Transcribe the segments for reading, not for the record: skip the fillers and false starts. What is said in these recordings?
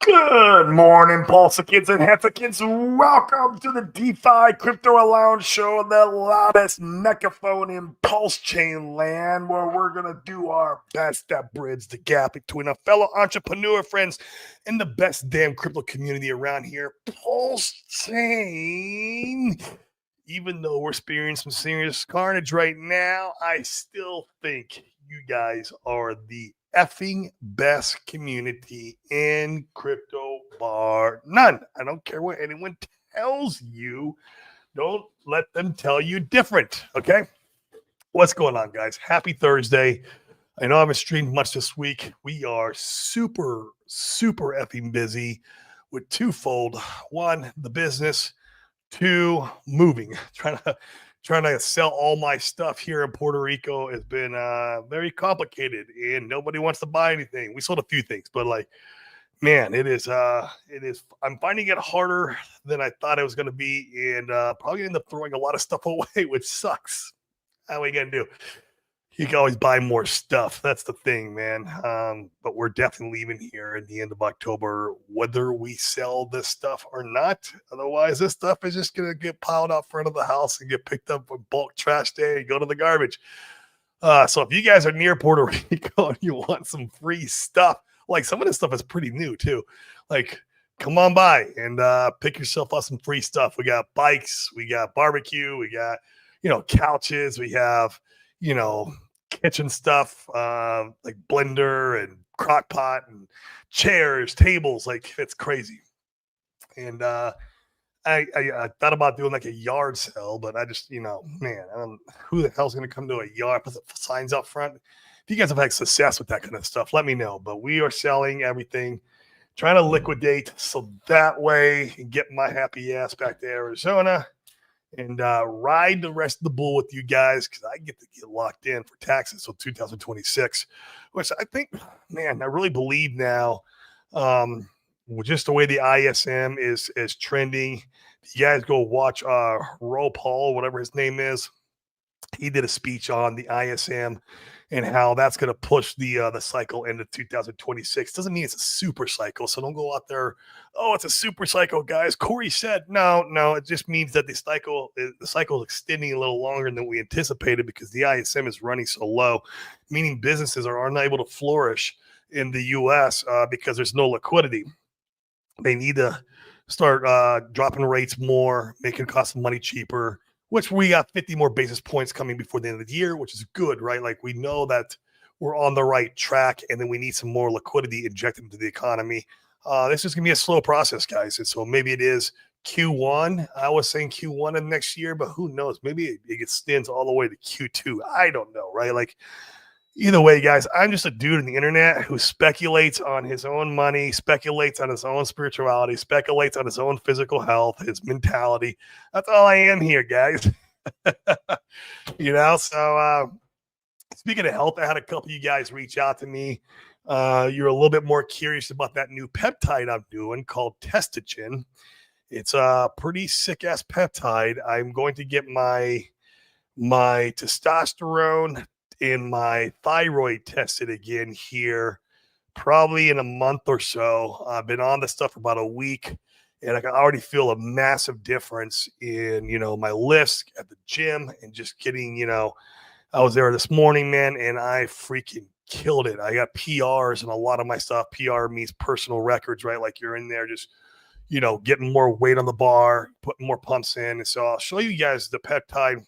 Good morning, Pulsicans and Hexicans. Welcome to the DeFi Crypto Lounge Show, the loudest megaphone in Pulse Chain land, where we're going to do our best to bridge the gap between our fellow entrepreneur friends and the best damn crypto community around here, Pulse Chain. Even though we're experiencing some serious carnage right now, I still think you guys are the effing best community in crypto bar none. I don't care what anyone tells you. Don't let them tell you different. Okay. What's going on, guys? Happy Thursday. I know I haven't streamed much this week. We are super effing busy with twofold. One, the business. Two, moving. Trying to sell all my stuff here in Puerto Rico has been very complicated, and nobody wants to buy anything. We sold a few things, but like, man, it is. I'm finding it harder than I thought it was going to be, and probably end up throwing a lot of stuff away, which sucks. How are we gonna do? You can always buy more stuff. That's the thing, man. But we're definitely leaving here at the end of October, whether we sell this stuff or not. Otherwise, this stuff is just going to get piled out front of the house and get picked up for bulk trash day and go to the garbage. So if you guys are near Puerto Rico and you want some free stuff, like some of this stuff is pretty new too. Like, come on by and pick yourself up some free stuff. We got bikes, we got barbecue, we got, couches, we have, kitchen stuff, like blender and crock pot and chairs, tables. Like, it's crazy. And I thought about doing like a yard sale, but I just, man, who the hell's going to come to a yard, put the signs up front? If you guys have had success with that kind of stuff, let me know. But we are selling everything, trying to liquidate so that way and get my happy ass back to Arizona and ride the rest of the bull with you guys, because I get to get locked in for taxes till 2026, which I think, man, I really believe now, just the way the ISM is trending. You guys go watch Ro Paul, whatever his name is. He did a speech on the ISM and how that's going to push the cycle into 2026. Doesn't mean it's a super cycle, so don't go out there. Oh, it's a super cycle, guys. Corey said no. It just means that the cycle is extending a little longer than we anticipated because the ISM is running so low, meaning businesses are unable to flourish in the U.S. Because there's no liquidity. They need to start dropping rates more, making cost of money cheaper, which we got 50 more basis points coming before the end of the year, which is good, right? Like, we know that we're on the right track, and then we need some more liquidity injected into the economy. This is going to be a slow process, guys. And so maybe it is Q1. I was saying Q1 of next year, but who knows? Maybe it extends all the way to Q2. I don't know, right? Like, either way, guys, I'm just a dude on the internet who speculates on his own money, speculates on his own spirituality, speculates on his own physical health, his mentality. That's all I am here, guys. So speaking of health, I had a couple of you guys reach out to me. You're a little bit more curious about that new peptide I'm doing called Testogen. It's a pretty sick-ass peptide. I'm going to get my testosterone in my thyroid tested again here probably in a month or so. I've been on this stuff for about a week, and I can already feel a massive difference in my lifts at the gym and just getting, I was there this morning, man, and I freaking killed it. I got PRs and a lot of my stuff. PR means personal records, right? Like, you're in there just getting more weight on the bar, putting more pumps in. And so I'll show you guys the peptide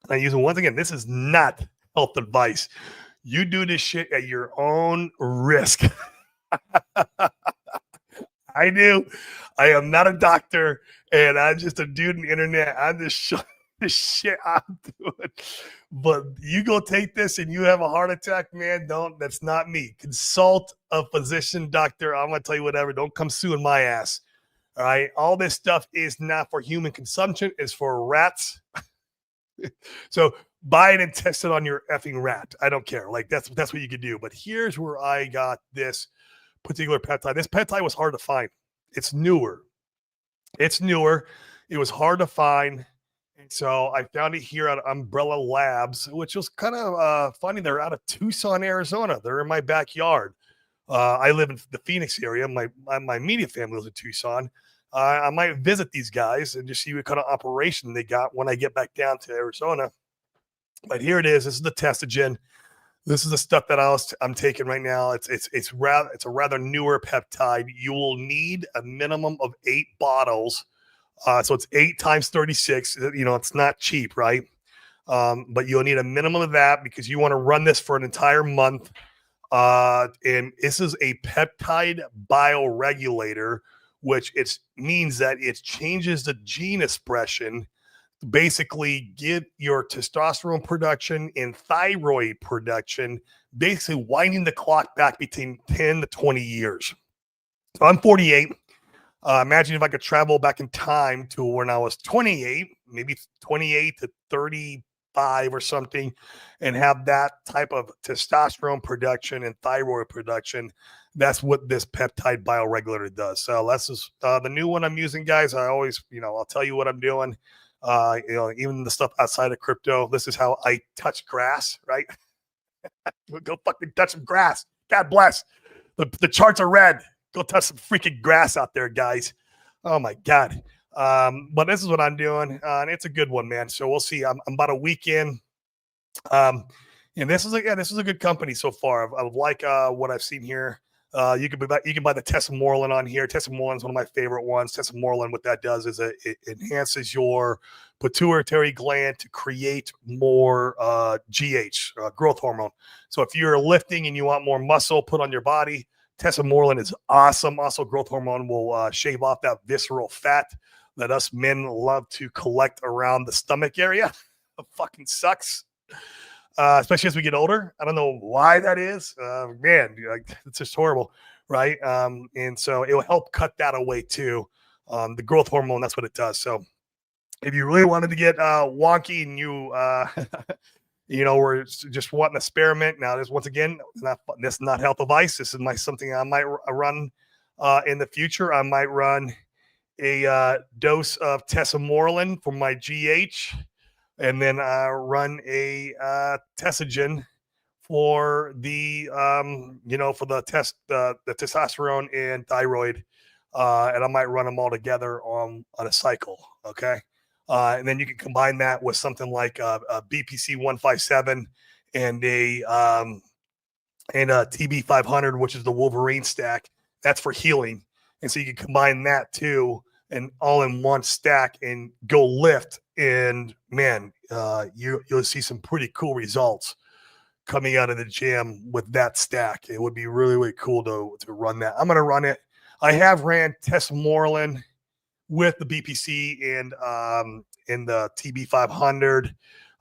I use it. Once again, this is not health advice. You do this shit at your own risk. I do. I am not a doctor, and I'm just a dude on the internet. I'm just showing this shit I'm doing. But you go take this and you have a heart attack, man, that's not me. Consult a physician, doctor. I'm going to tell you whatever. Don't come suing my ass. All right. All this stuff is not for human consumption. It's for rats. So buy it and test it on your effing rat. I don't care. Like, that's what you could do. But here's where I got this particular peptide. This peptide was hard to find. It's newer. It was hard to find. And so I found it here at Umbrella Labs, which was kind of funny. They're out of Tucson, Arizona. They're in my backyard. I live in the Phoenix area. My immediate family lives in Tucson. I might visit these guys and just see what kind of operation they got when I get back down to Arizona. But here it is. This is the Testogen. This is the stuff that I'm taking right now. It's a rather newer peptide. You will need a minimum of 8 bottles. So it's 8 times 36. You know, it's not cheap, right? But you'll need a minimum of that because you want to run this for an entire month. And this is a peptide bioregulator, which it means that it changes the gene expression, basically get your testosterone production and thyroid production, basically winding the clock back between 10 to 20 years. So I'm 48. Imagine if I could travel back in time to when I was 28, maybe 28 to 35 or something, and have that type of testosterone production and thyroid production. That's what this peptide bioregulator does. So that's just, the new one I'm using, guys. I always, I'll tell you what I'm doing. Even the stuff outside of crypto. This is how I touch grass, right? Go fucking touch some grass. God bless. The charts are red. Go touch some freaking grass out there, guys. Oh my God. But this is what I'm doing. And it's a good one, man. So we'll see. I'm about a week in. And this is a good company so far. I like what I've seen here. You can buy the Tesamorelin on here. Tesamorelin is one of my favorite ones. Tesamorelin, what that does is it enhances your pituitary gland to create more GH, growth hormone. So if you're lifting and you want more muscle put on your body, Tesamorelin is awesome. Also, growth hormone will shave off that visceral fat that us men love to collect around the stomach area. It fucking sucks. Especially as we get older. I don't know why that is. Man, it's just horrible, right? And so it will help cut that away too. The growth hormone, that's what it does. So if you really wanted to get wonky and you were just wanting to experiment, now this once again, this is not health advice. This is something I might run in the future. I might run a dose of Tesamorelin for my GH. And then run a Testogen for the the testosterone and thyroid, and I might run them all together on a cycle. Okay, and then you can combine that with something like a BPC 157 and a TB 500, which is the Wolverine stack. That's for healing, and so you can combine that too, and all in one stack, and go lift. And man, you'll see some pretty cool results coming out of the gym with that stack. It would be really, really cool to run that. I'm going to run it. I have ran Tesamorelin with the BPC and the TB 500,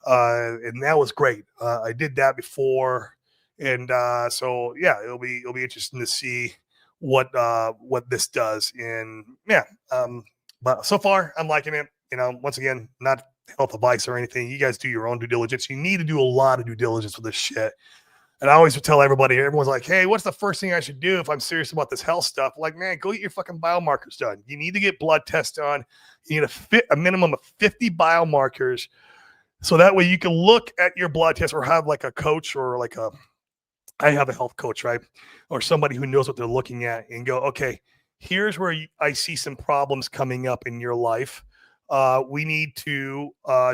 and that was great. I did that before, and so yeah, it'll be interesting to see what this does. And yeah, but so far I'm liking it. Once again, not health advice or anything. You guys do your own due diligence. You need to do a lot of due diligence with this shit. And I always tell everybody, everyone's like, hey, what's the first thing I should do if I'm serious about this health stuff? Like, man, go get your fucking biomarkers done. You need to get blood tests done. You need a minimum of 50 biomarkers. So that way you can look at your blood test or have like a coach or I have a health coach, right? Or somebody who knows what they're looking at and go, okay, here's where I see some problems coming up in your life. We need to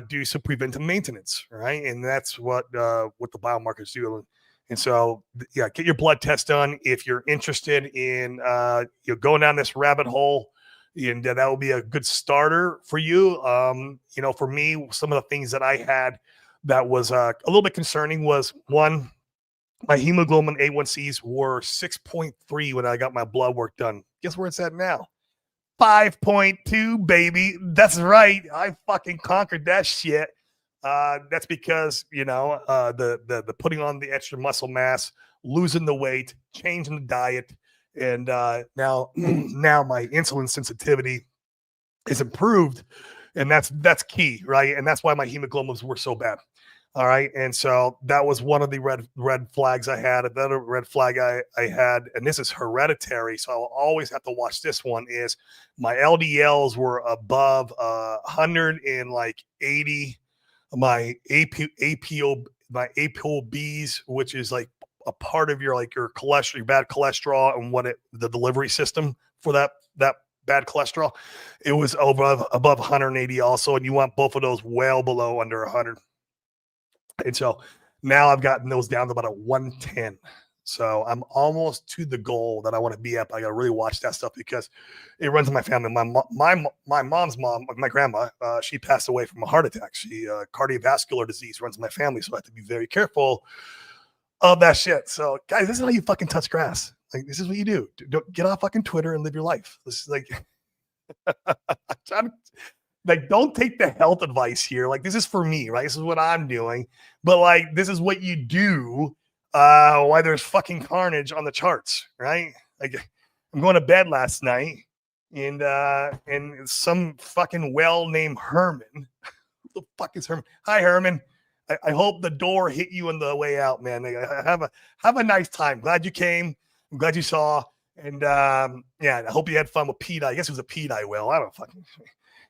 do some preventive maintenance, right? And that's what the biomarkers do. And so, yeah, get your blood test done if you're interested in going down this rabbit hole, and that will be a good starter for you. For me, some of the things that I had that was a little bit concerning was, one, my hemoglobin A1Cs were 6.3 when I got my blood work done. Guess where it's at now? 5.2, baby. That's right. I fucking conquered that shit. That's because, the putting on the extra muscle mass, losing the weight, changing the diet. And now my insulin sensitivity is improved. And that's key, right? And that's why my hemoglobins were so bad. All right. And so that was one of the red flags I had. Another red flag I had, and this is hereditary, so I'll always have to watch this one, is my LDLs were above 180. My ApoBs, which is like a part of your cholesterol, your bad cholesterol, and the delivery system for that bad cholesterol, it was above 180 also, and you want both of those well below under 100. And so now I've gotten those down to about a 110. So I'm almost to the goal that I want to be at. I got to really watch that stuff because it runs in my family. My mom's mom, my grandma, she passed away from a heart attack. She cardiovascular disease runs in my family, so I have to be very careful of that shit. So guys, this is how you fucking touch grass. Like, this is what you do. Don't get off fucking Twitter and live your life. This is like, don't take the health advice here. Like, this is for me, right? This is what I'm doing. But like, this is what you do. Why there's fucking carnage on the charts, right? Like, I'm going to bed last night, and some fucking whale named Herman. Who the fuck is Herman? Hi, Herman. I hope the door hit you on the way out, man. Have a nice time. Glad you came. I'm glad you saw. And yeah, I hope you had fun with Pete. I guess it was a Pete eye whale. I don't fucking.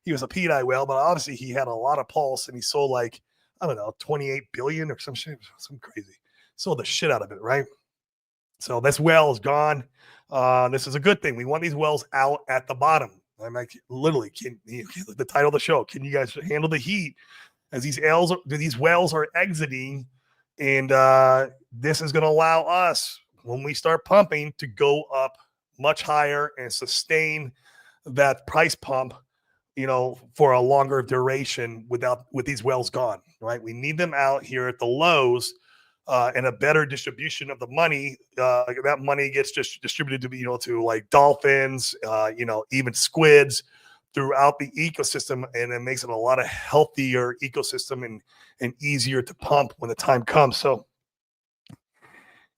He was a Pete eye whale, but obviously he had a lot of pulse, and he sold like, I don't know, 28 billion or some shit, some crazy. Sold the shit out of it, right? So this whale is gone. This is a good thing. We want these whales out at the bottom. I'm like, literally, the title of the show, can you guys handle the heat as these whales are exiting? And this is going to allow us, when we start pumping, to go up much higher and sustain that price pump, for a longer duration with these whales gone, right? We need them out here at the lows, and a better distribution of the money. That money gets just distributed to like dolphins, even squids throughout the ecosystem, and it makes it a lot of healthier ecosystem and easier to pump when the time comes. So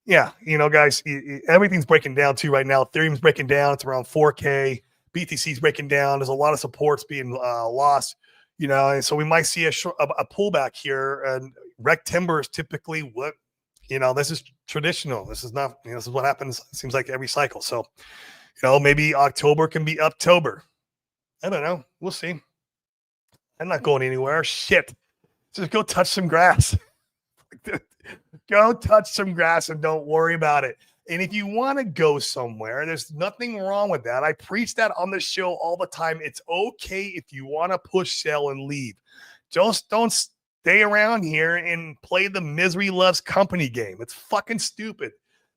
yeah, guys, everything's breaking down too right now. Ethereum's breaking down. It's around 4K. BTC's breaking down. There's a lot of supports being lost, and so we might see a pullback here. And rec timber is typically what, this is traditional. This is not, this is what happens. It seems like every cycle. So, maybe October can be Uptober. I don't know. We'll see. I'm not going anywhere. Shit. Just go touch some grass. Go touch some grass and don't worry about it. And if you want to go somewhere, there's nothing wrong with that. I preach that on the show all the time. It's okay if you want to push sell and leave. Just don't stay around here and play the misery loves company game. It's fucking stupid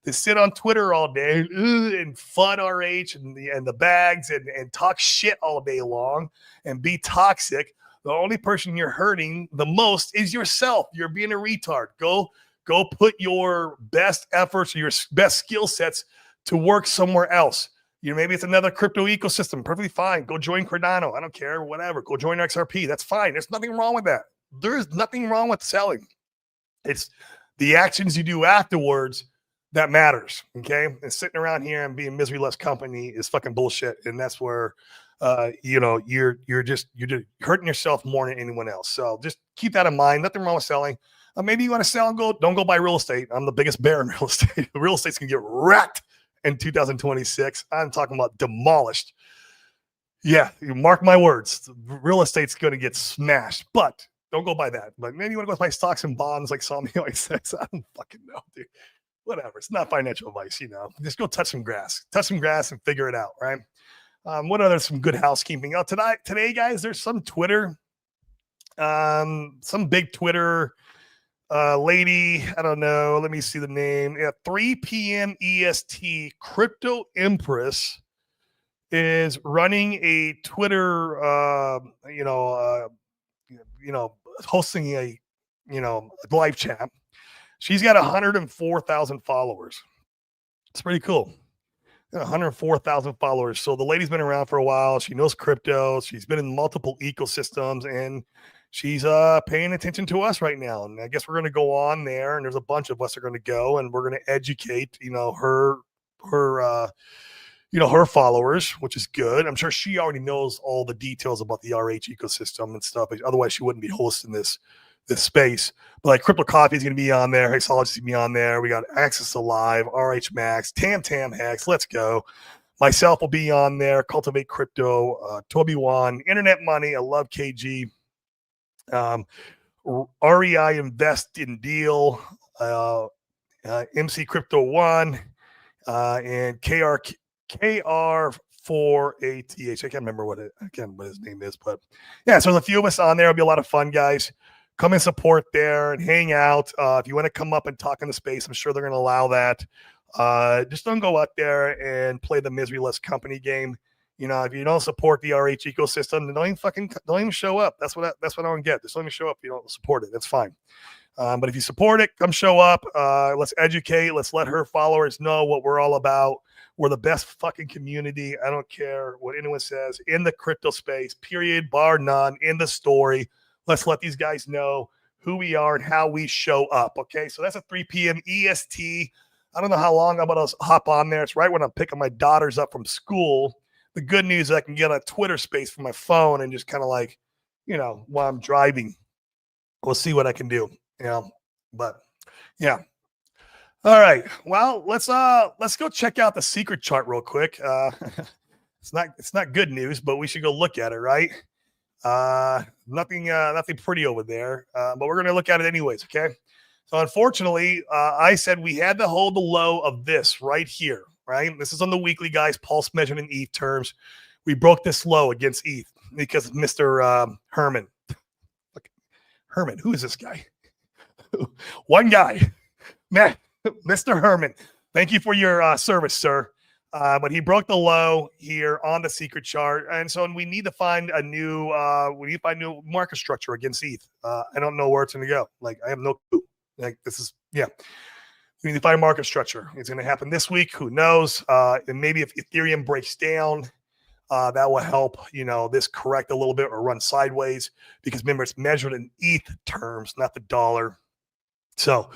to sit on Twitter all day and FUD RH and the bags and talk shit all day long and be toxic. The only person you're hurting the most is yourself. You're being a retard. Go put your best efforts, your best skill sets to work somewhere else. Maybe it's another crypto ecosystem. Perfectly fine. Go join Cardano. I don't care. Whatever. Go join XRP. That's fine. There's nothing wrong with that. There's nothing wrong with selling. It's the actions you do afterwards that matters. Okay. And sitting around here and being misery less company is fucking bullshit. And that's where, you're just hurting yourself more than anyone else. So just keep that in mind. Nothing wrong with selling. Maybe you want to sell and don't go buy real estate. I'm the biggest bear in real estate. Real estate's going to get wrecked in 2026. I'm talking about demolished. Yeah, you mark my words. Real estate's going to get smashed, but don't go buy that. But maybe you want to go buy stocks and bonds like Salmi always says. I don't fucking know, dude. Whatever. It's not financial advice, Just go touch some grass. Touch some grass and figure it out, right? What other some good housekeeping? Oh, today, guys, there's some Twitter, some big Twitter lady. I don't know. Let me see the name. At 3 p.m. EST, Crypto Empress is running a Twitter, hosting a live chat. She's got 104,000 followers. It's pretty cool. 104,000 followers. So the lady's been around for a while. She knows crypto. She's been in multiple ecosystems, and she's paying attention to us right now. And I guess we're going to go on there, and there's a bunch of us are going to go, and we're going to educate, her followers, which is good. I'm sure she already knows all the details about the RH ecosystem and stuff. Otherwise, she wouldn't be hosting this space. But like Crypto Coffee is going to be on there. Hexology is going to be on there. We got Access to Live, RH Max, Tam Hex. Let's go. Myself will be on there. Cultivate Crypto, Toby Wan, Internet Money. I love KG. REI Invest in Deal. MC Crypto 1, and KR4ATH. I can't remember what his name is, but yeah, so there's a few of us on there. It'll be a lot of fun, guys. Come and support there and hang out. If you want to come up and talk in the space, I'm sure they're going to allow that. Just don't go out there and play the miseryless company game. If you don't support the RH ecosystem, then don't even show up. That's what I don't get. Just don't even show up if you don't support it. That's fine. But if you support it, come show up. Let's educate. Let's let her followers know what we're all about. We're the best fucking community. I don't care what anyone says in the crypto space, period, bar none, in the story. Let's let these guys know who we are and how we show up. Okay, so that's at 3 p.m. EST. I don't know how long I'm going to hop on there. It's right when I'm picking my daughters up from school. The good news is I can get a Twitter space from my phone and just kind of while I'm driving, we'll see what I can do. But yeah. All right. Well, let's go check out the secret chart real quick. It's not good news, but we should go look at it, right? Nothing pretty over there. But we're going to look at it anyways. Okay. So unfortunately, I said we had to hold the low of this right here, right? This is on the weekly, guys, pulse measured in ETH terms. We broke this low against ETH because of Mr. Herman. Herman, who is this guy? One guy, man, Mr. Herman. Thank you for your service, sir. But he broke the low here on the secret chart, and so we need to find a new market structure against ETH. I don't know where it's going to go. I have no clue. We need to find a market structure. It's going to happen this week. Who knows? And maybe if Ethereum breaks down, that will help, this correct a little bit or run sideways, because remember, it's measured in ETH terms, not the dollar. So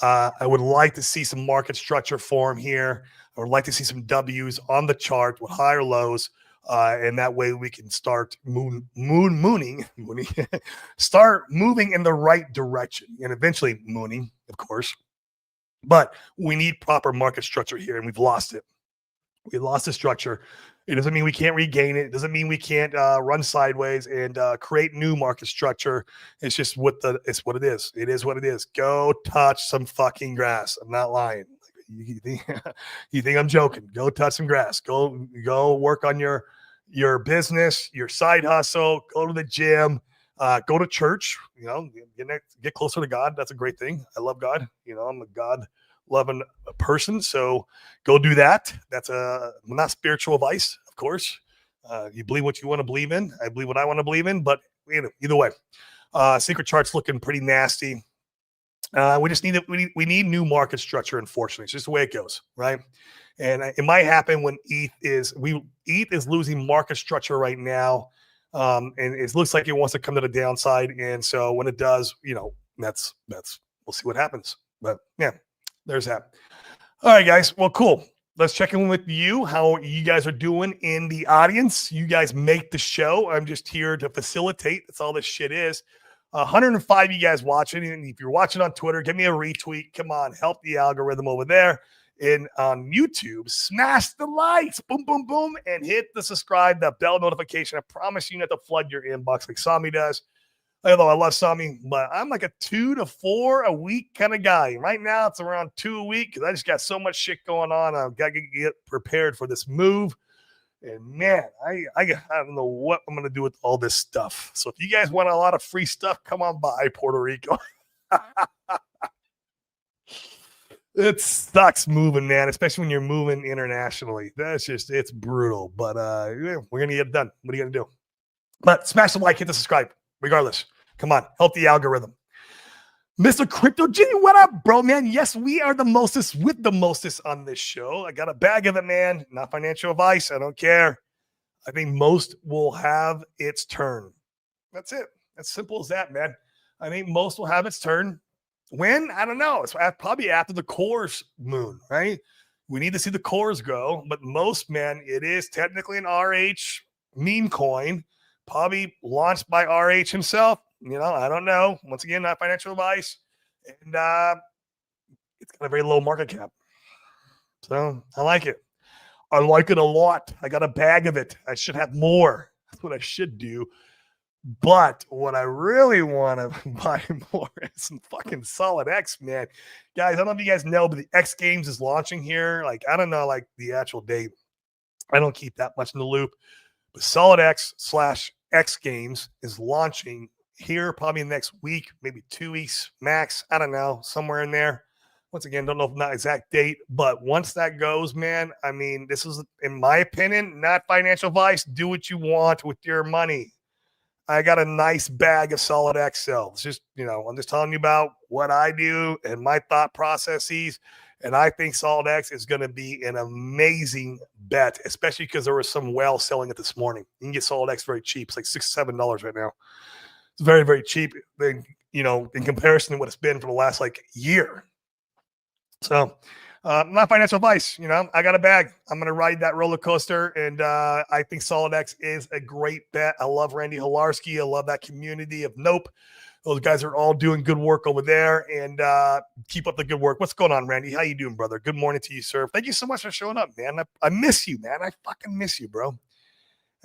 I would like to see some market structure form here. I would like to see some W's on the chart with higher lows. And that way we can start mooning, start moving in the right direction, and eventually mooning, of course. But we need proper market structure here, and we've lost it. We lost the structure. It doesn't mean we can't regain it. It doesn't mean we can't run sideways and create new market structure. It's just it's what it is. It is what it is. Go touch some fucking grass. I'm not lying. You think I'm joking? Go touch some grass. Go work on your business, your side hustle. Go to the gym. Go to church. Get closer to God. That's a great thing. I love God. I'm a God-loving person. So go do that. That's not spiritual advice, of course. You believe what you want to believe in. I believe what I want to believe in. But either way, secret chart's looking pretty nasty. We just we need new market structure. Unfortunately, it's just the way it goes, right? And it might happen when ETH is losing market structure right now, and it looks like it wants to come to the downside. And so when it does, that's we'll see what happens. But yeah, there's that. All right, guys. Well, cool. Let's check in with you, how you guys are doing in the audience. You guys make the show. I'm just here to facilitate. That's all this shit is. 105 you guys watching, and if you're watching on Twitter, give me a retweet. Come on, help the algorithm over there. And on YouTube, smash the likes, boom, boom, boom, and hit the subscribe, the bell notification. I promise you not to flood your inbox like Sami does. Although I love Sami, but I'm like a 2 to 4 a week kind of guy. Right now, it's around 2 a week because I just got so much shit going on. I've got to get prepared for this move. And man, I don't know what I'm going to do with all this stuff. So if you guys want a lot of free stuff, come on by Puerto Rico. It sucks moving, man, especially when you're moving internationally. It's brutal. But we're going to get it done. What are you going to do? But smash the like, hit the subscribe, regardless. Come on, help the algorithm. Mr. Crypto G, what up, bro, man? Yes, we are the mostest with the mostest on this show. I got a bag of it, man. Not financial advice. I don't care. I think most will have its turn. That's it. As simple as that, man. I think most will have its turn. When? I don't know. It's probably after the cores moon, right? We need to see the cores go. But most, man, it is technically an RH meme coin, probably launched by RH himself. I don't know. Once again, not financial advice. And it's got a very low market cap. So I like it. I like it a lot. I got a bag of it. I should have more. That's what I should do. But what I really want to buy more is some fucking Solid X, man. Guys, I don't know if you guys know, but the X Games is launching here. Like, I don't know, like the actual date. I don't keep that much in the loop. But Solid X slash X Games is launching here probably next week, maybe 2 weeks max. I don't know, somewhere in there. Once again, don't know if not exact date, but once that goes, man, I mean, this is, in my opinion, not financial advice. Do what you want with your money. I got a nice bag of Solid XL. It's just, I'm just telling you about what I do and my thought processes. And I think Solid X is going to be an amazing bet, especially because there was some whale selling it this morning. You can get Solid X very cheap. It's like $6-7 right now. It's very, very cheap, in comparison to what it's been for the last like year. So, not financial advice. I got a bag. I'm going to ride that roller coaster. And I think Solid X is a great bet. I love Randy Hilarski. I love that community of Nope. Those guys are all doing good work over there, and keep up the good work. What's going on, Randy? How you doing, brother? Good morning to you, sir. Thank you so much for showing up, man. I miss you, man. I fucking miss you, bro.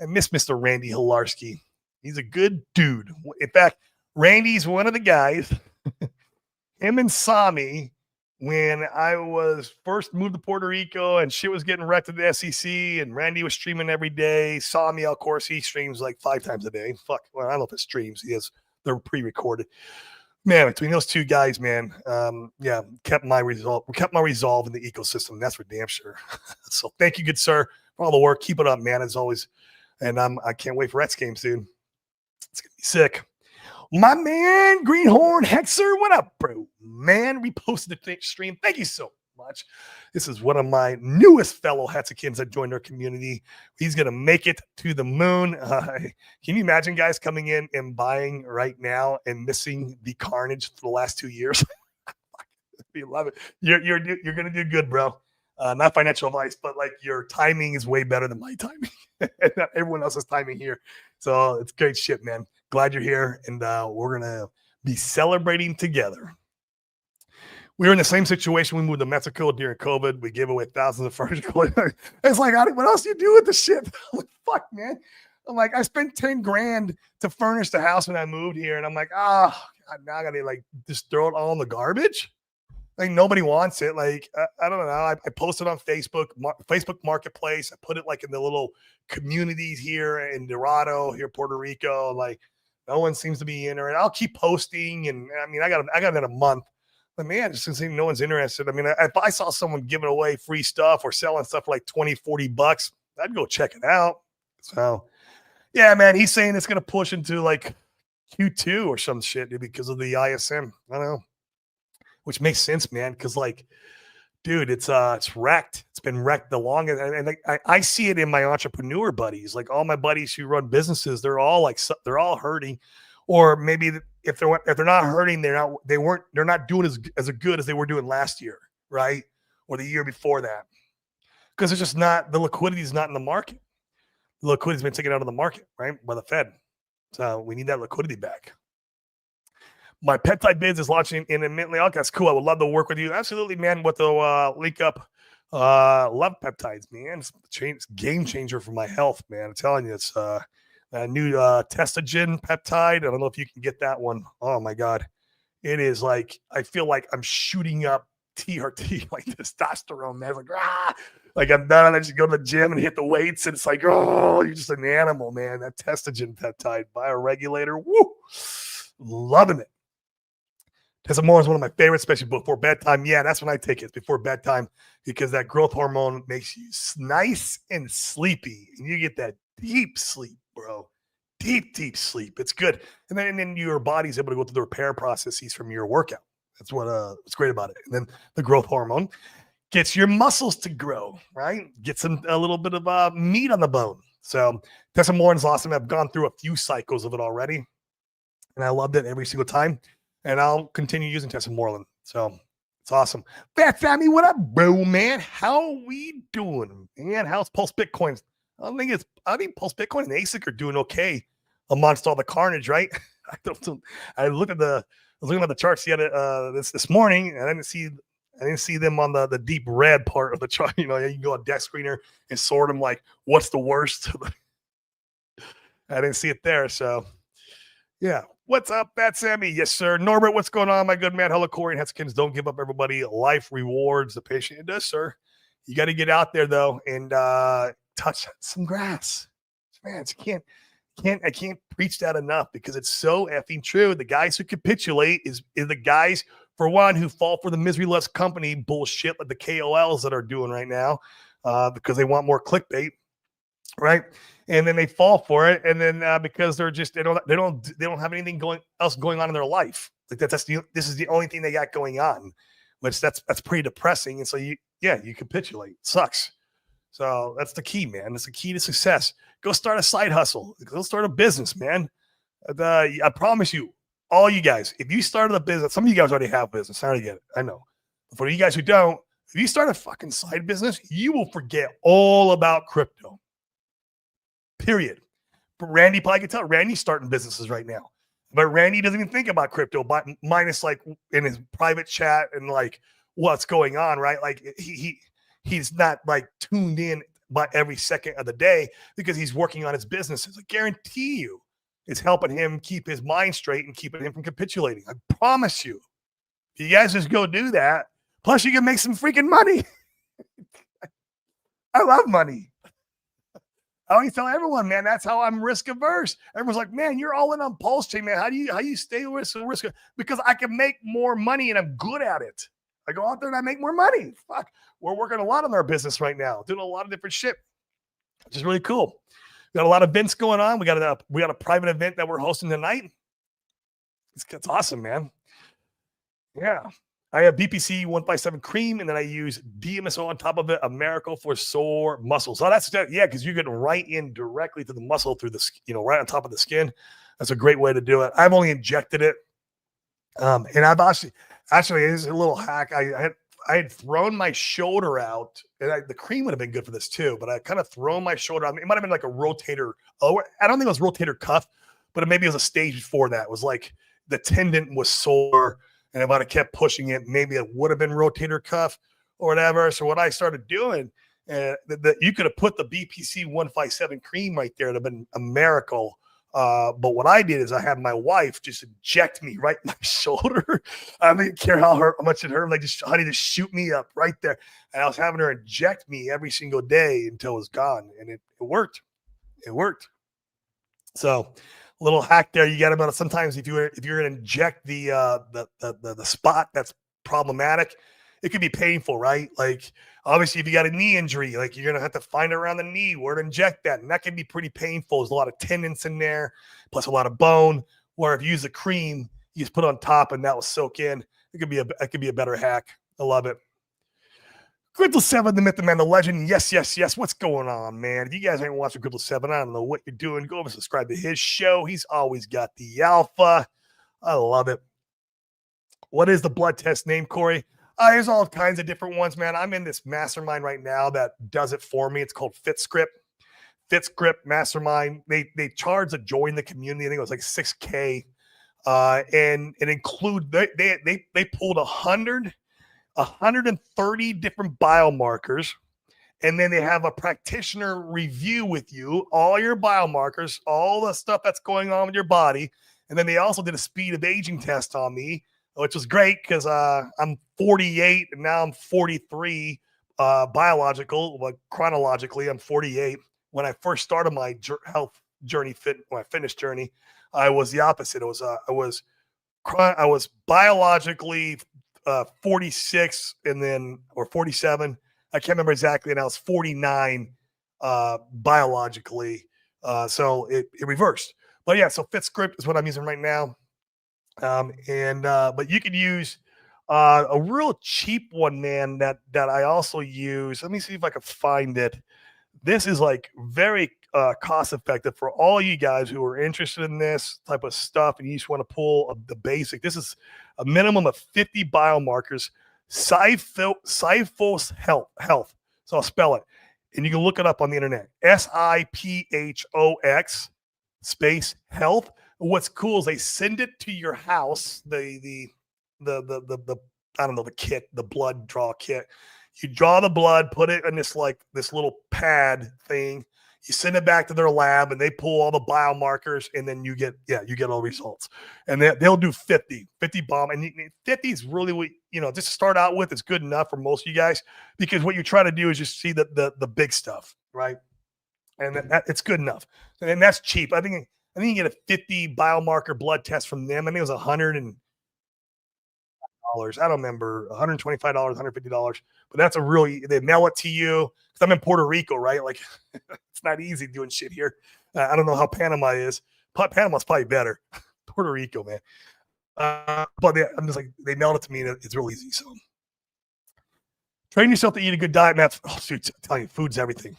I miss Mr. Randy Hilarski. He's a good dude. In fact, Randy's one of the guys, him and Sami, when I was first moved to Puerto Rico and shit was getting wrecked at the SEC and Randy was streaming every day. Sami, of course, he streams like 5 times a day. Fuck. Well, I don't know if it streams. He has. They're pre-recorded. Man, between those two guys, man, kept my resolve in the ecosystem. That's for damn sure. So thank you, good sir, for all the work. Keep it up, man, as always. And I can't wait for X Games, dude. It's gonna be sick. My man, Greenhorn Hexer, what up, bro? Man, reposted the stream. Thank you so much. This is one of my newest fellow Hatsukins that joined our community. He's going to make it to the moon. Can you imagine guys coming in and buying right now and missing the carnage for the last 2 years? You love it. You're going to do good, bro. Not financial advice, but like your timing is way better than my timing. Not everyone else's timing here. So it's great shit, man. Glad you're here. And we're going to be celebrating together. We were in the same situation. We moved to Mexico during COVID. We gave away thousands of furniture. It's like, what else do you do with the shit? I'm like, fuck, man. I'm like, I spent 10 grand to furnish the house when I moved here. And I'm like, God, now I got to like just throw it all in the garbage. Like nobody wants it. Like, I don't know. I posted on Facebook Marketplace. I put it like in the little communities here in Dorado, here, Puerto Rico. Like no one seems to be in there. And I'll keep posting. And I mean, I got it in a month. But man, just seems no one's interested. I mean, if I saw someone giving away free stuff or selling stuff for like $20-40, I'd go check it out. So, yeah, man, he's saying it's going to push into like Q2 or some shit because of the ISM. I don't know, which makes sense, man. Because like, dude, it's wrecked. It's been wrecked the longest, and I see it in my entrepreneur buddies. Like all my buddies who run businesses, they're all hurting, or maybe if they're not hurting, they're not doing as good as they were doing last year, right? Or the year before that. Because it's just not, the liquidity is not in the market. The liquidity has been taken out of the market, right? By the Fed. So we need that liquidity back. My peptide biz is launching imminently. Oh, that's cool. I would love to work with you. Absolutely, man. With the link up. Love peptides, man. It's game changer for my health, man. I'm telling you, it's a new Testogen peptide. I don't know if you can get that one. Oh my God. It is like, I feel like I'm shooting up TRT, like testosterone, man. It's like I'm done. I just go to the gym and hit the weights. And it's like, oh, you're just an animal, man. That Testogen peptide, bioregulator. Woo. Loving it. Testosterone is one of my favorites, especially before bedtime. Yeah, that's when I take it, before bedtime, because that growth hormone makes you nice and sleepy. And you get that deep sleep, bro. Deep sleep. It's good. And then your body's able to go through the repair processes from your workout. That's what's great about it. And then the growth hormone gets your muscles to grow, right? Gets a little bit of meat on the bone. So Testosterone is awesome. I've gone through a few cycles of it already, and I loved it every single time. And I'll continue using Testosterone. So it's awesome. Fat Family, what up, bro, man? How we doing, man? How's Pulse Bitcoin? I think Pulse Bitcoin and ASIC are doing okay amongst all the carnage, right? I was looking at the charts yet this morning, and I didn't see them on the deep red part of the chart. You can go on Desk Screener and sort them like what's the worst. I didn't see it there, so Yeah. What's up, Fat Sammy? Yes, sir. Norbert, what's going on, my good man? Hello, Corey and Hetzkins. Don't give up, everybody. Life rewards the patient. It does, sir. You got to get out there, though, and touch some grass. Man, I can't preach that enough because it's so effing true. The guys who capitulate is the guys, for one, who fall for the misery loves company bullshit like the KOLs that are doing right now because they want more clickbait, right? And then they fall for it, and then because they don't have anything else going on in their life. Like this is the only thing they got going on, which that's pretty depressing. And so you capitulate. It sucks. So that's the key, man. That's the key to success. Go start a side hustle. Go start a business, man. I promise you, all you guys, if you started a business, some of you guys already have business. I already get it. I know. But for you guys who don't, if you start a fucking side business, you will forget all about crypto. Period. But Randy probably can tell. Randy's starting businesses right now. But Randy doesn't even think about crypto, but minus like in his private chat and like what's going on, right? Like he's not like tuned in by every second of the day because he's working on his businesses. I guarantee you it's helping him keep his mind straight and keeping him from capitulating. I promise you. If you guys just go do that, plus you can make some freaking money. I love money. I always tell everyone, man, that's how I'm risk averse. Everyone's like, man, you're all in on Pulse Chain, man. How do you stay risk? Because I can make more money and I'm good at it. I go out there and I make more money. Fuck. We're working a lot on our business right now, doing a lot of different shit, which is really cool. We got a lot of events going on. We got a private event that we're hosting tonight. It's awesome, man. Yeah. I have BPC 157 cream, and then I use DMSO on top of it, a miracle for sore muscles. So because you're getting right in directly to the muscle through the, right on top of the skin. That's a great way to do it. I've only injected it. And I've actually, is a little hack. I had thrown my shoulder out, and the cream would have been good for this too, but I kind of thrown my shoulder out. It might have been like a rotator. Oh, I don't think it was rotator cuff, but maybe it was a stage before that. It was like the tendon was sore, and if I'd have kept pushing it, maybe it would have been rotator cuff or whatever. So what I started doing, you could have put the BPC 157 cream right there. It'd have been a miracle. But what I did is I had my wife just inject me right in my shoulder. I didn't care how much it hurt. Like, honey, just shoot me up right there. And I was having her inject me every single day until it was gone. And it worked. It worked. So a little hack there. You got about sometimes if you're going to inject the spot that's problematic, it could be painful, right? Like, obviously, if you got a knee injury, like you're going to have to find it around the knee where to inject that. And that can be pretty painful. There's a lot of tendons in there, plus a lot of bone. Where if you use the cream, you just put it on top and that will soak in. It could be a better hack. I love it. Griddle 7, the myth, the man, the legend. Yes. What's going on, man? If you guys ain't watching Griddle 7, I don't know what you're doing. Go over and subscribe to his show. He's always got the alpha. I love it. What is the blood test name, Corey? There's all kinds of different ones, man. I'm in this mastermind right now that does it for me. It's called FitScript. FitScript Mastermind. They charge to join the community. I think it was like $6K. And it include they pulled 130 different biomarkers, and then they have a practitioner review with you all your biomarkers, all the stuff that's going on with your body. And then they also did a speed of aging test on me, which was great because I'm 48 and now I'm 43 biological, but chronologically I'm 48. When I first started my health journey, my fitness journey, I was the opposite. I was biologically 46 and then or 47. I can't remember exactly, and I was 49 biologically. So it reversed. But yeah, so FitScript is what I'm using right now. But you could use a real cheap one, man, that I also use. Let me see if I can find it. This is like very cost effective for all you guys who are interested in this type of stuff and you just want to pull the basic. This is a minimum of 50 biomarkers. Siphox Health. So I'll spell it. And you can look it up on the internet. SIPHOX space health. What's cool is they send it to your house, the I don't know, the kit, the blood draw kit. You draw the blood, put it in this little pad thing. You send it back to their lab and they pull all the biomarkers and then you get all results. And they'll do 50 bomb. And 50 is really what, just to start out with, it's good enough for most of you guys because what you try to do is just see the big stuff, right? And it's good enough. And that's cheap. I think you get a 50 biomarker blood test from them. I think it was $100 I don't remember, $125, $150, but that's they mail it to you. Cause I'm in Puerto Rico, right? Like it's not easy doing shit here. I don't know how Panama is. Panama's probably better. Puerto Rico, man. But I'm just like, they mailed it to me and it's real easy. So train yourself to eat a good diet, man. Oh, dude, I'm telling you, food's everything.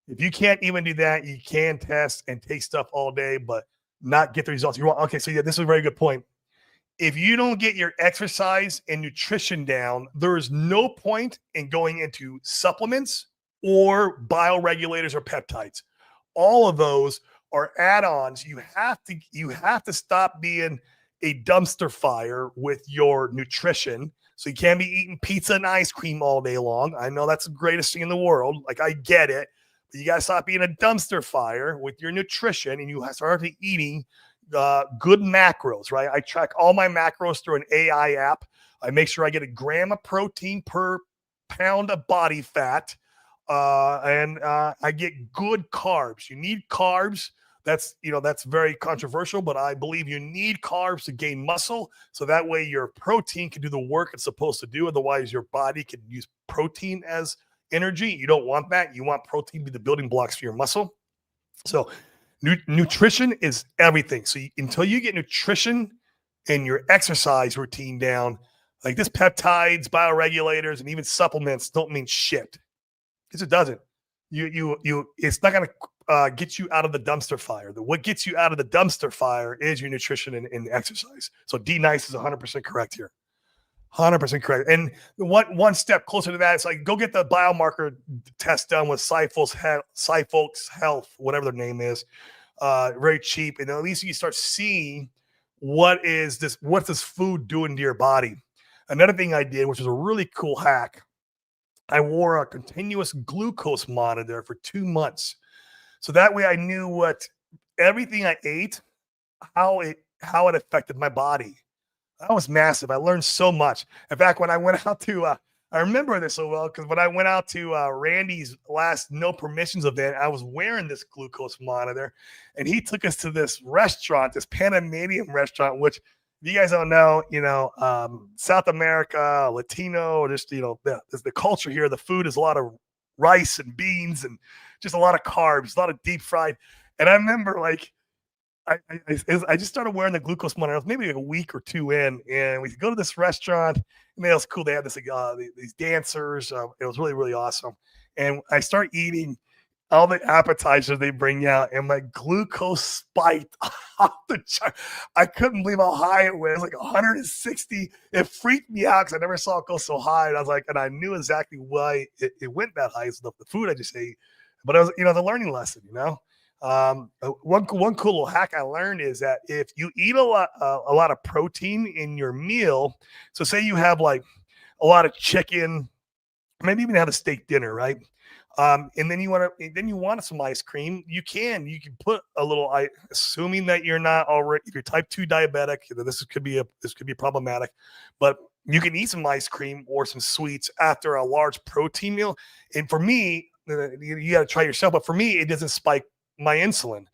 If you can't even do that, you can test and take stuff all day, but not get the results you want. Okay, so yeah, this is a very good point. If you don't get your exercise and nutrition down, there is no point in going into supplements or bioregulators or peptides. All of those are add-ons. You have to stop being a dumpster fire with your nutrition. So you can't be eating pizza and ice cream all day long. I know that's the greatest thing in the world. Like, I get it. But you got to stop being a dumpster fire with your nutrition, and you start eating good macros, right? I track all my macros through an AI app. I make sure I get a gram of protein per pound of body fat, and I get good carbs. You need carbs. That's very controversial, but I believe you need carbs to gain muscle, so that way your protein can do the work it's supposed to do. Otherwise, your body can use protein as energy. You don't want that. You want protein to be the building blocks for your muscle. So nutrition is everything. So until you get nutrition and your exercise routine down, like this peptides, bioregulators, and even supplements don't mean shit. Because it doesn't. It's not going to get you out of the dumpster fire. What gets you out of the dumpster fire is your nutrition and exercise. So D-Nice is 100% correct here. 100% correct. And one step closer to that, it's like, go get the biomarker test done with Cyfolks Health, whatever their name is. Very cheap. And at least you start seeing what's this food doing to your body. Another thing I did, which was a really cool hack, I wore a continuous glucose monitor for 2 months. So that way I knew what everything I ate, how it affected my body. That was massive. I learned so much. In fact, when I went out to, I remember this so well because when I went out to Randy's last No Permissions event, I was wearing this glucose monitor, and he took us to this restaurant, this Panamanian restaurant, which, if you guys don't know, South America, Latino, just, the culture here, the food is a lot of rice and beans and just a lot of carbs, a lot of deep fried. And I remember, like, I just started wearing the glucose monitor maybe a week or two in, and we could go to this restaurant, and it was cool. They had these dancers. It was really, really awesome. And I start eating all the appetizers they bring out, and my glucose spiked off the chart. I couldn't believe how high it was, like 160. It freaked me out because I never saw it go so high. And I was like, and I knew exactly why it went that high. It's the food I just ate, but it was, the learning lesson, One cool little hack I learned is that if you eat a lot of protein in your meal, so say you have like a lot of chicken, maybe even had a steak dinner, right? And then you want some ice cream. You can put a little, assuming that you're not already, if you're type 2 diabetic, this could be problematic, but you can eat some ice cream or some sweets after a large protein meal. And for me, you got to try yourself, but for me, it doesn't spike my insulin.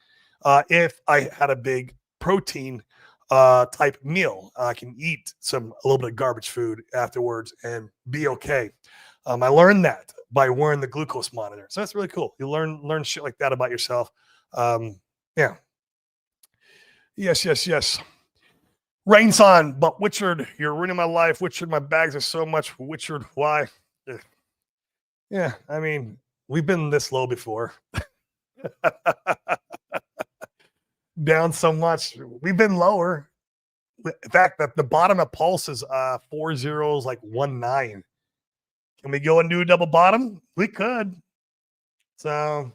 If I had a big protein type meal, I can eat a little bit of garbage food afterwards and be okay. I learned that by wearing the glucose monitor. So that's really cool. You learn shit like that about yourself. Yeah. Yes. Rain's on, but Witchard, you're ruining my life. Witchard, my bags are so much. Witchard, why? Yeah, I mean, we've been this low before. Down so much. We've been lower. In fact, the bottom of Pulse is 4 zeros, like 19. Can we go and do a double bottom? We could. So,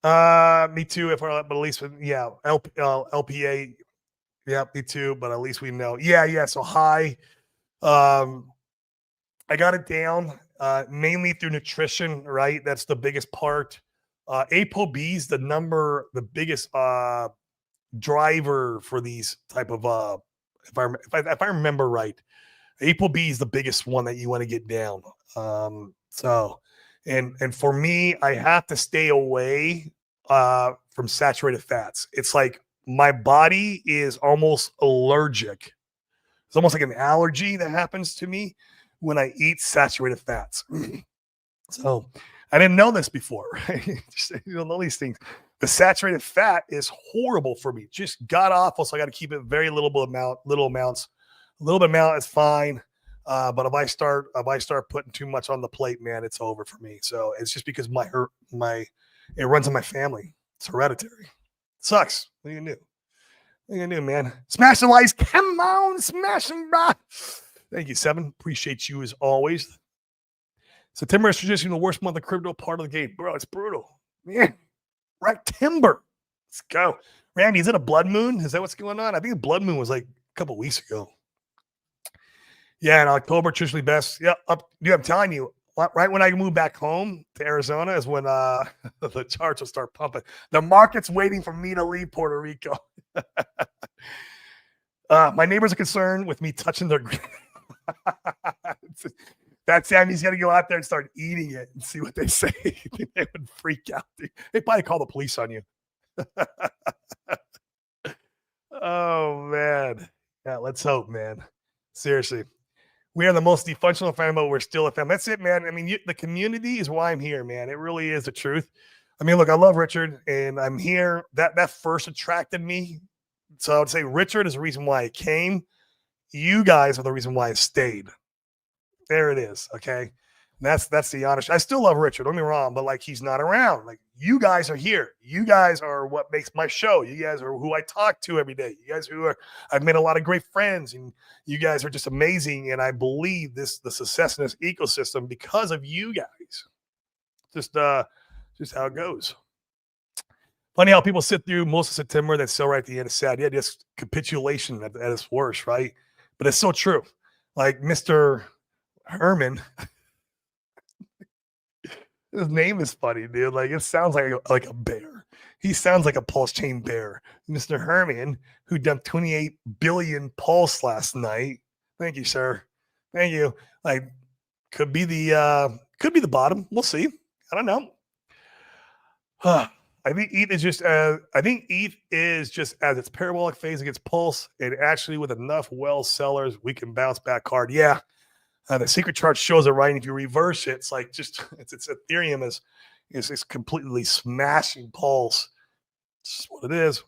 me too. But at least, LPA. Yeah, me too. But at least we know. Yeah. So high. I got it down mainly through nutrition. Right, that's the biggest part. ApoB is the biggest driver for these type of if I remember right, ApoB is the biggest one that you want to get down. So and for me, I have to stay away from saturated fats. It's like my body is almost allergic. It's almost like an allergy that happens to me when I eat saturated fats. So I didn't know this before, right? You don't know these things. The saturated fat is horrible for me. Just god awful. So I got to keep it very little amounts. A little bit amount is fine. But if I start putting too much on the plate, man, it's over for me. So it's just because it runs in my family. It's hereditary. Sucks. What are you gonna do? What are you gonna do, man? Smash the likes. Come on, smash them, bro. Thank you, Seven. Appreciate you as always. September is traditionally the worst month of crypto part of the game. Bro, it's brutal. Man, right timber. Let's go. Randy, is it a blood moon? Is that what's going on? I think the blood moon was like a couple weeks ago. Yeah, in October, traditionally best. Yeah, dude, I'm telling you, right when I move back home to Arizona is when the charts will start pumping. The market's waiting for me to leave Puerto Rico. My neighbors are concerned with me touching their that Sammy's got to go out there and start eating it and see what they say. They would freak out. They probably call the police on you. Oh, man. Yeah, let's hope, man. Seriously. We are the most dysfunctional family, but we're still a family. That's it, man. I mean, the community is why I'm here, man. It really is the truth. I mean, look, I love Richard, and I'm here. That first attracted me. So I would say Richard is the reason why I came. You guys are the reason why I stayed. There it is. Okay. That's the honest. I still love Richard. Don't get me wrong, but like he's not around. Like you guys are here. You guys are what makes my show. You guys are who I talk to every day. You guys I've made a lot of great friends, and you guys are just amazing. And I believe the success in this ecosystem because of you guys. Just how it goes. Funny how people sit through most of September, that's so right at the end. It's sad. Yeah, just capitulation at its worst, right? But it's so true. Like Mr. Herman. His name is funny, dude. Like it sounds like a bear. He sounds like a pulse chain bear. Mr. Herman, who dumped 28 billion pulse last night. Thank you, sir. Thank you. Like could be the bottom. We'll see. I don't know. I think ETH is just as its parabolic phase against pulse, and actually with enough well sellers, we can bounce back hard. Yeah. The secret chart shows it right. And if you reverse it, it's like it's Ethereum is completely smashing pulse. It's just what it is.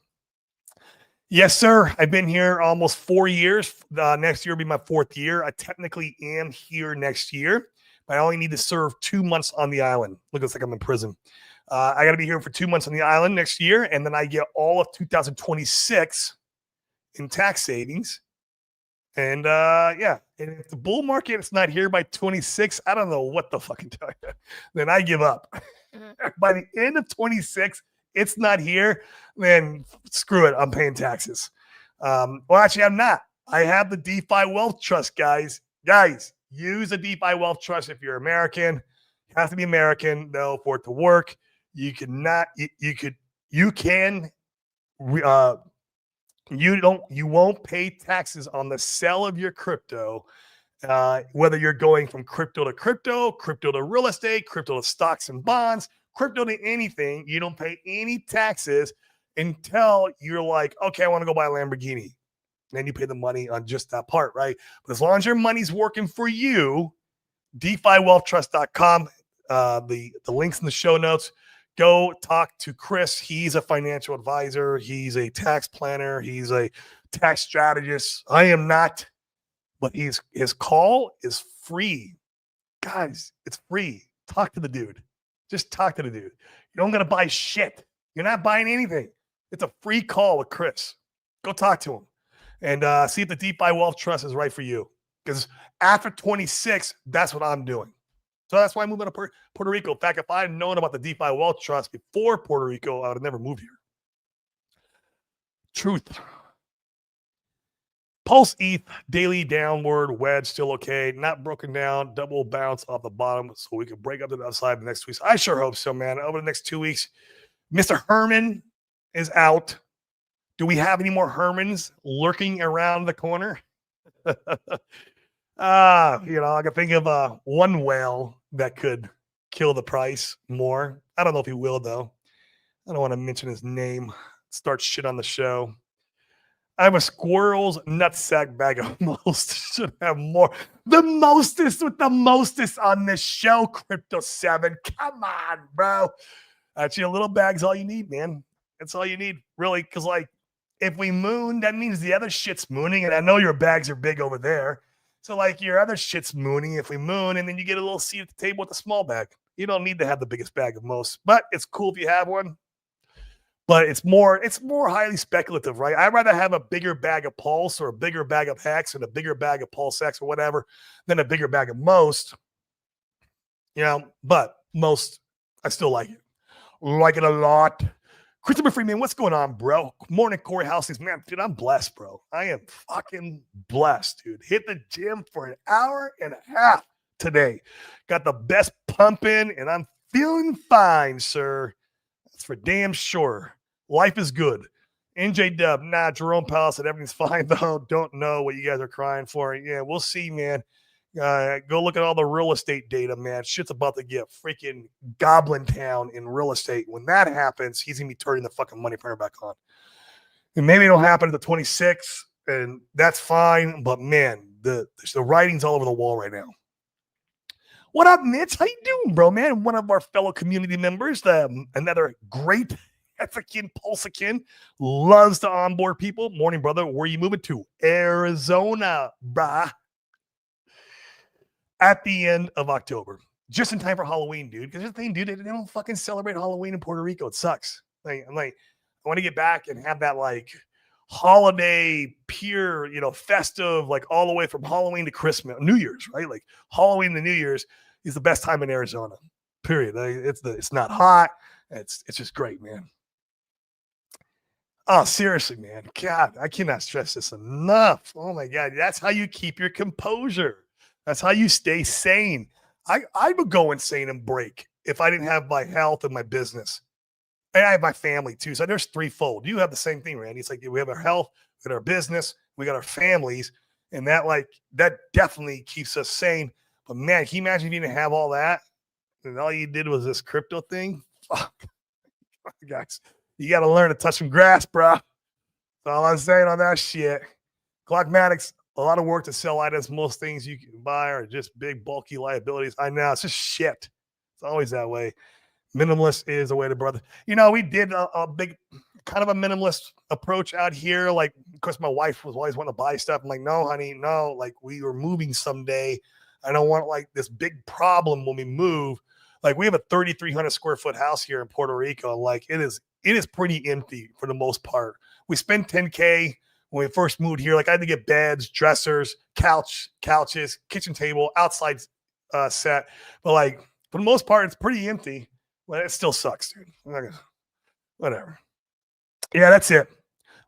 Yes, sir. I've been here almost 4 years. Next year will be my 4th year. I technically am here next year, but I only need to serve 2 months on the island. Looks like I'm in prison. I got to be here for 2 months on the island next year, and then I get all of 2026 in tax savings. And yeah, and if the bull market is not here by 26, I don't know what the fucking tell you. Then I give up. By the end of 26, it's not here. Then screw it. I'm paying taxes. Well, actually, I'm not. I have the DeFi Wealth Trust, guys. Guys, use the DeFi Wealth Trust if you're American. You have to be American though for it to work. You cannot. You can. You won't pay taxes on the sale of your crypto, whether you're going from crypto to real estate, crypto to stocks and bonds, crypto to anything. You don't pay any taxes until you're like, okay, I want to go buy a Lamborghini. Then you pay the money on just that part, right? But as long as your money's working for you, DeFiWealthTrust.com, the link's in the show notes. Go talk to Chris. He's a financial advisor. He's a tax planner. He's a tax strategist. I am not, but his call is free. Guys, it's free. Talk to the dude. Just talk to the dude. You don't got to buy shit. You're not buying anything. It's a free call with Chris. Go talk to him and see if the DeFi Wealth Trust is right for you. Because after 26, that's what I'm doing. So that's why I moved out of Puerto Rico. In fact, if I had known about the DeFi Wealth Trust before Puerto Rico, I would have never moved here. Truth. Pulse ETH, daily downward wedge, still okay. Not broken down, double bounce off the bottom, so we can break up to the upside the next 2 weeks. I sure hope so, man. Over the next 2 weeks, Mr. Herman is out. Do we have any more Hermans lurking around the corner? I can think of one whale that could kill the price more. I don't know if he will, though. I don't want to mention his name. Start shit on the show. I have a squirrel's nutsack bag of most. Should have more. The mostest with the mostest on this show, Crypto 7. Come on, bro. Actually, a little bag's all you need, man. That's all you need, really, because, like, if we moon, that means the other shit's mooning, and I know your bags are big over there. So, like, your other shit's mooning if we moon, and then you get a little seat at the table with a small bag. You don't need to have the biggest bag of most, but it's cool if you have one. But it's more highly speculative, right? I'd rather have a bigger bag of Pulse or a bigger bag of Hex and a bigger bag of Pulse X or whatever than a bigger bag of most. But most, I still like it. Like it a lot. Christopher Freeman, what's going on, bro? Morning, Corey Housings. Man, dude, I'm blessed, bro. I am fucking blessed, dude. Hit the gym for an hour and a half today. Got the best pump in, and I'm feeling fine, sir. That's for damn sure. Life is good. NJ Dub, Jerome Powell said everything's fine, though. Don't know what you guys are crying for. Yeah, we'll see, man. Go look at all the real estate data, man. Shit's about to get freaking Goblin Town in real estate. When that happens, he's going to be turning the fucking money printer back on. And maybe it'll happen at the 26th, and that's fine. But, man, the writing's all over the wall right now. What up, Mitch? How you doing, bro, man? One of our fellow community members, another great Ethican Pulsican, loves to onboard people. Morning, brother. Where are you moving to? Arizona, brah. At the end of October. Just in time for Halloween, dude. Because the thing, dude, they don't fucking celebrate Halloween in Puerto Rico. It sucks. I want to get back and have that, like, holiday, pure, festive, like all the way from Halloween to Christmas, New Year's, right? Like Halloween to New Year's is the best time in Arizona. Period. It's not hot. It's just great, man. Oh, seriously, man. God, I cannot stress this enough. Oh my God, that's how you keep your composure. That's how you stay sane. I would go insane and break if I didn't have my health and my business. And I have my family too. So there's threefold. You have the same thing, Randy. It's like we have our health, we got our business, we got our families, and that definitely keeps us sane. But man, can you imagine if you didn't have all that and all you did was this crypto thing? Fuck, guys, you got to learn to touch some grass, bro. That's all I'm saying on that shit. Clockmatics, a lot of work to sell items. Most things you can buy are just big, bulky liabilities. I know it's just shit. It's always that way. Minimalist is the way to brother. We did a big kind of a minimalist approach out here. Like, of course, my wife was always wanting to buy stuff. I'm like, no, honey, no. Like, we were moving someday. I don't want like this big problem when we move. Like, we have a 3,300 square foot house here in Puerto Rico. Like, it is pretty empty for the most part. We spent $10K when we first moved here. Like, I had to get beds, dressers, couches, kitchen table, outside set. But like, for the most part, it's pretty empty. Well, it still sucks, dude. Whatever. Yeah, that's it.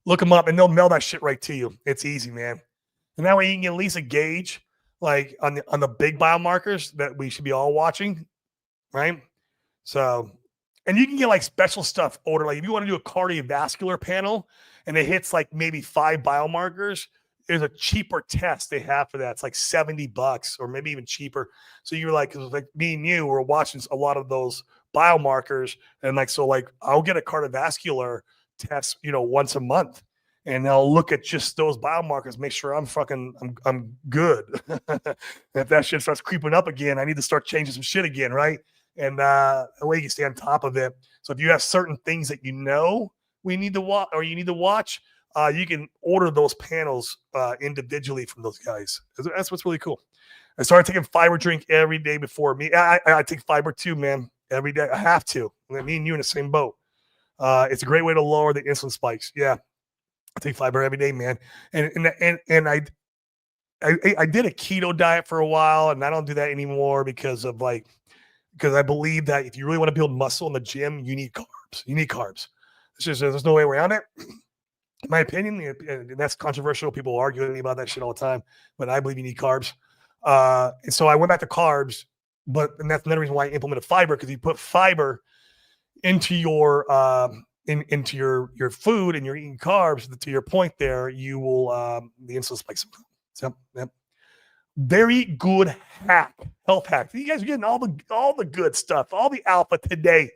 Look them up, and they'll mail that shit right to you. It's easy, man. And that way you can get at least a gauge, like on the big biomarkers that we should be all watching, right? So, and you can get like special stuff ordered. Like if you want to do a cardiovascular panel, and it hits like maybe 5 biomarkers, there's a cheaper test they have for that. It's like $70 or maybe even cheaper. So you're like me and you were watching a lot of those biomarkers, and I'll get a cardiovascular test, once a month, and they'll look at just those biomarkers, make sure I'm good. If that shit starts creeping up again, I need to start changing some shit again, right? And the way you can stay on top of it. So if you have certain things that we need to watch, or you need to watch, you can order those panels individually from those guys. That's what's really cool. I started taking fiber drink every day before me. I take fiber too, man. Every day. I have to. Me and you in the same boat. It's a great way to lower the insulin spikes. Yeah. I take fiber every day, man. And I did a keto diet for a while, and I don't do that anymore because I believe that if you really want to build muscle in the gym, you need carbs. There's no way around it. In my opinion, and that's controversial. People argue with me about that shit all the time, but I believe you need carbs. And so I went back to carbs, and that's another reason why I implemented fiber, because you put fiber into your into your food and you're eating carbs. To your point, there you will the insulin spikes. So, yep. Very good health hack. You guys are getting all the good stuff, all the alpha today,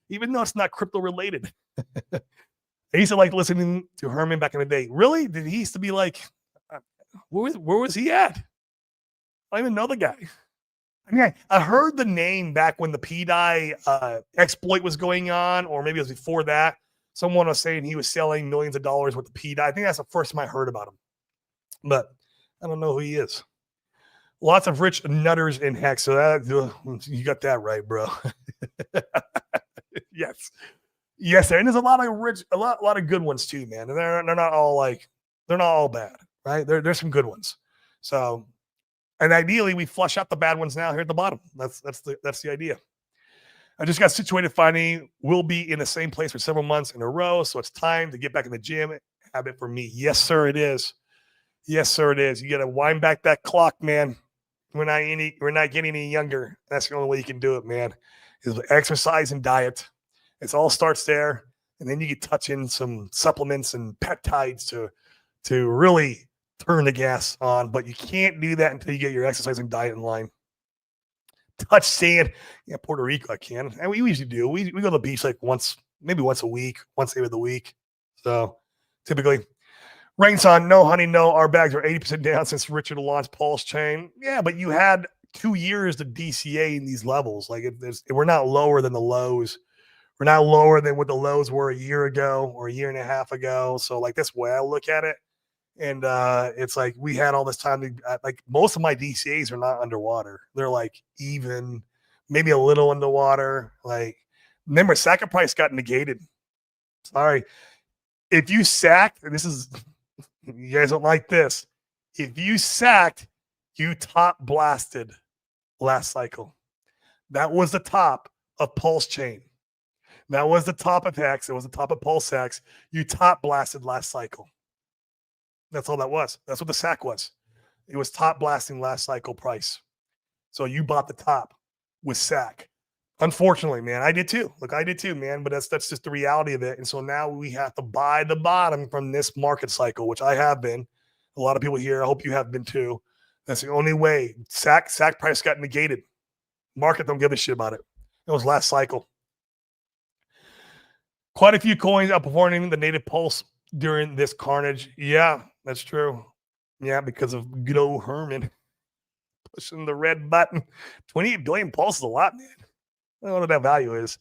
even though it's not crypto related. I used to like listening to Herman back in the day. Really? Did he used to be like, where was he at? I don't even know the guy. I mean, I heard the name back when the PDI exploit was going on, or maybe it was before that. Someone was saying he was selling millions of dollars worth of PDI. I think that's the first time I heard about him, but I don't know who he is. Lots of rich nutters in Hex. So that you got that right, bro. Yes. Yes, and there's a lot of good ones too, man. And they're not all bad, right? There's some good ones. So, and ideally we flush out the bad ones now here at the bottom. That's the idea. I just got situated finally. We'll be in the same place for several months in a row, so it's time to get back in the gym habit for me. Yes, sir, it is. Yes, sir, it is. You got to wind back that clock, man. We're not getting any younger. That's the only way you can do it, man. Is exercise and diet. It all starts there, and then you get touch in some supplements and peptides to really turn the gas on. But you can't do that until you get your exercise and diet in line. Touch sand. Yeah, Puerto Rico, I can. And we usually do. We go to the beach like maybe once a week, once every other week. So typically. Rain's on. No, honey, no. Our bags are 80% down since Richard launched Pulse Chain. Yeah, but you had 2 years to DCA in these levels. Like we're not lower than the lows. We're not lower than what the lows were a year ago or a year and a half ago. So like that's the way I look at it. And it's like we had all this time to like most of my DCAs are not underwater. They're like even, maybe a little underwater. Like remember, SACA price got negated. Sorry. If you sacked, and this is you guys don't like this. If you sacked, you top blasted last cycle. That was the top of Pulse Chain. That was the top of Hex. It was the top of Pulse Hex. You top blasted last cycle. That's all that was. That's what the sack was. It was top blasting last cycle price. So you bought the top with sack. Unfortunately, man, I did too. Look, I did too, man. But that's just the reality of it. And so now we have to buy the bottom from this market cycle, which I have been. A lot of people here, I hope you have been too. That's the only way. Sack price got negated. Market don't give a shit about it. It was last cycle. Quite a few coins outperforming the native pulse during this carnage. Yeah, that's true. Yeah, because of good old Herman pushing the red button. 28 billion pulse is a lot, man. I don't know what that value is.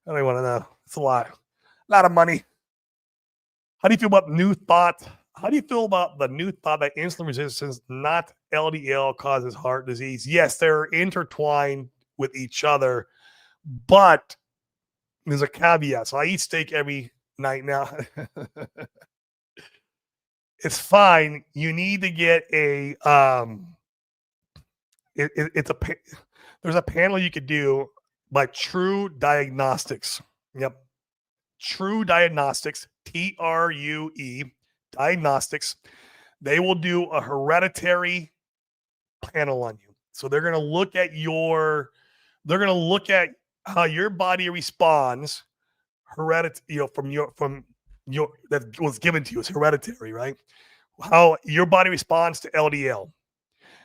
I don't even want to know. It's a lot. A lot of money. How do you feel about the new thought? How do you feel about the new thought that insulin resistance, not LDL, causes heart disease? Yes, they're intertwined with each other, but there's a caveat. So I eat steak every night now. It's fine. You need to get a there's a panel you could do by True Diagnostics. Yep. True Diagnostics, TRUE Diagnostics. They will do a hereditary panel on you. So they're going to look at how your body responds from your that was given to you. It's hereditary, right? How your body responds to LDL,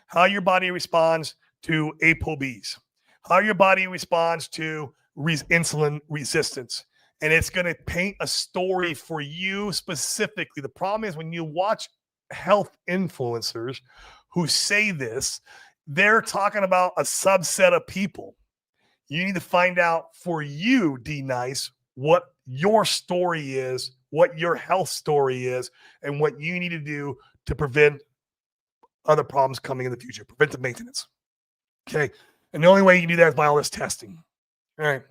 how your body responds to ApoBs, how your body responds to insulin resistance. And it's going to paint a story for you specifically. The problem is when you watch health influencers who say this, they're talking about a subset of people. You need to find out for you, D Nice, what your story is, what your health story is, and what you need to do to prevent other problems coming in the future, preventive maintenance. Okay. And the only way you can do that is by all this testing. All right.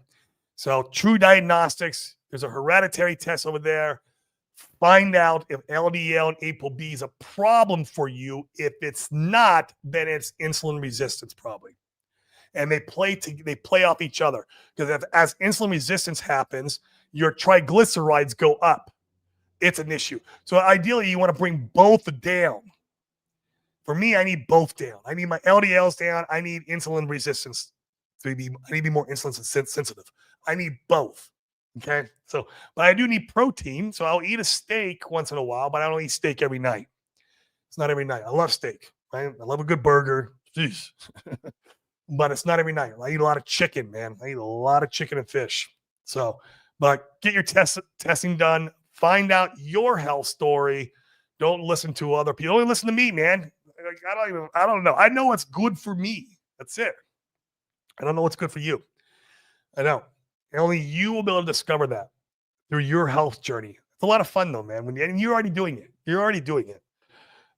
So True Diagnostics, there's a hereditary test over there. Find out if LDL and ApoB is a problem for you. If it's not, then it's insulin resistance probably. And they play off each other because as insulin resistance happens, your triglycerides go up. it's an issue. So ideally, you want to bring both down. For me, I need both down. I need my LDLs down. I need insulin resistance I need to be more insulin sensitive. I need both. Okay. So, but I do need protein. So I'll eat a steak once in a while, but I don't eat steak every night. It's not every night. I love steak, right? I love a good burger. Jeez. But it's not every night. I eat a lot of chicken, man. I eat a lot of chicken and fish. So, but get your testing done. Find out your health story. Don't listen to other people. Only listen to me, man. Like, I don't know. I know what's good for me. That's it. I don't know what's good for you. I know. And only you will be able to discover that through your health journey. It's a lot of fun though, man. And you're already doing it. You're already doing it.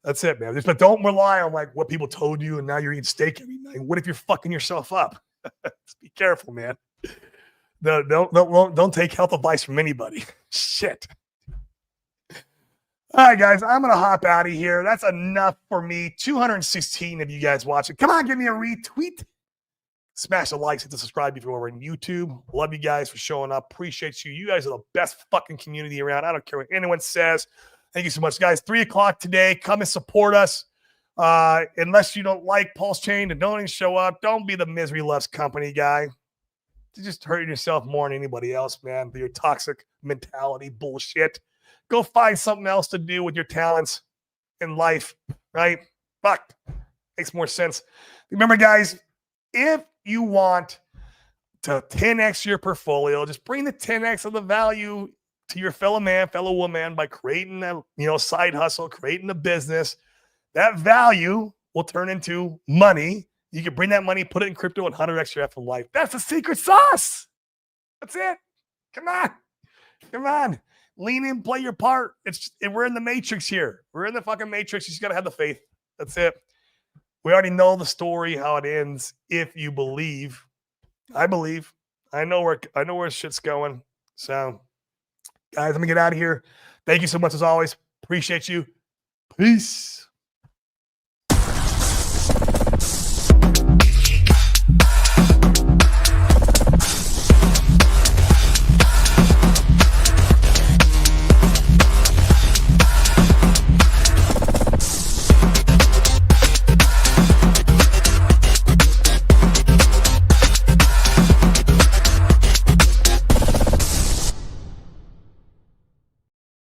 That's it, man. But don't rely on like what people told you and now you're eating steak every night. What if you're fucking yourself up? Just be careful, man. Don't take health advice from anybody. Shit. All right, guys, I'm going to hop out of here. That's enough for me. 216 of you guys watching. Come on, give me a retweet. Smash the likes, hit the subscribe if you're over on YouTube. Love you guys for showing up. Appreciate you. You guys are the best fucking community around. I don't care what anyone says. Thank you so much, guys. 3 o'clock today. Come and support us. Unless you don't like Pulse Chain and don't even show up, don't be the misery loves company guy. You're just hurting yourself more than anybody else, man. Your toxic mentality bullshit. Go find something else to do with your talents in life, right? Fuck. Makes more sense. Remember, guys, if you want to 10x your portfolio, just bring the 10x of the value to your fellow man, fellow woman by creating a side hustle, creating a business. That value will turn into money. You can bring that money, put it in crypto, and 100x your effort life. That's the secret sauce. That's it. Come on. Come on. Lean in, play your part. We're in the matrix here. We're in the fucking matrix. You just got to have the faith. That's it. We already know the story, how it ends. If you believe, I believe. I know where shit's going. So, guys, let me get out of here. Thank you so much as always. Appreciate you. Peace.